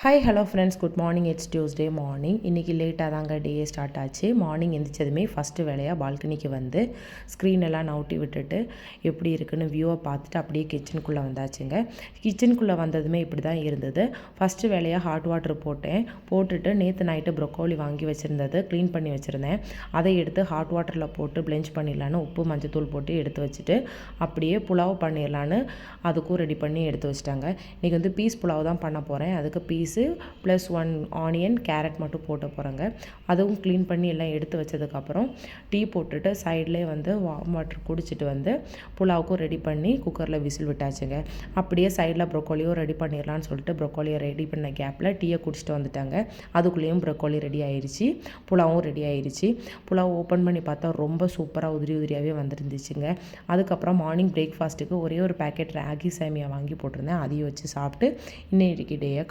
Hi hello friends, good morning. It's Tuesday morning. இன்றைக்கி லேட்டாக தாங்க டே ஸ்டார்ட் ஆச்சு. மார்னிங் எந்திரிச்சதுமே ஃபஸ்ட்டு வேலையாக பால்கனிக்கு வந்து ஸ்க்ரீன் எல்லாம் நவுட்டி விட்டுட்டு எப்படி இருக்குன்னு வியூவை பார்த்துட்டு அப்படியே கிச்சனுக்குள்ளே வந்தாச்சுங்க. கிச்சனுக்குள்ளே வந்ததுமே இப்படி தான் இருந்தது. ஃபஸ்ட்டு வேலையாக ஹாட் வாட்டர் போட்டுட்டு நேற்று நைட்டு ப்ரொக்கோலி வாங்கி வச்சுருந்தது க்ளீன் பண்ணி வச்சுருந்தேன். அதை எடுத்து ஹாட் வாட்டரில் போட்டு பிளெஞ்ச் பண்ணிடலான்னு உப்பு மஞ்சத்தூள் போட்டு எடுத்து வச்சுட்டு அப்படியே புலாவ் பண்ணிடலான்னு அதுக்கும் ரெடி பண்ணி எடுத்து வச்சுட்டாங்க. இன்றைக்கி வந்து பீஸ் புலாவ் தான் பண்ண போகிறேன். அதுக்கு பீஸு ப்ளஸ் 1 ஆனியன் கேரட் மட்டும் போட்டு போகிறேங்க. அதுவும் க்ளீன் பண்ணி எல்லாம் எடுத்து வச்சதுக்கப்புறம் டீ போட்டுட்டு சைட்லேயே வந்து வார்ம் வாட்டர் குடிச்சிட்டு வந்து புலாவுக்கும் ரெடி பண்ணி குக்கரில் விசில் விட்டாச்சுங்க. அப்படியே சைடில் ப்ரொக்கோலியும் ரெடி பண்ணிடலான்னு சொல்லிட்டு ப்ரொக்கோலியை ரெடி பண்ண கேப்பில் டீயை குடிச்சிட்டு வந்துட்டாங்க. அதுக்குள்ளேயும் ப்ரொக்கோலி ரெடி ஆயிடுச்சு, புலாவும் ரெடி ஆயிடுச்சு. புலாவ் ஓப்பன் பண்ணி பார்த்தா ரொம்ப சூப்பராக உதிரியாகவே வந்துருந்துச்சுங்க. அதுக்கப்புறம் மார்னிங் பிரேக்ஃபாஸ்ட்டுக்கு ஒரே ஒரு பேக்கெட் ராகி சேமியா வாங்கி போட்டிருந்தேன். அதையும் வச்சு சாப்பிட்டு இன்னைக்கு டேயை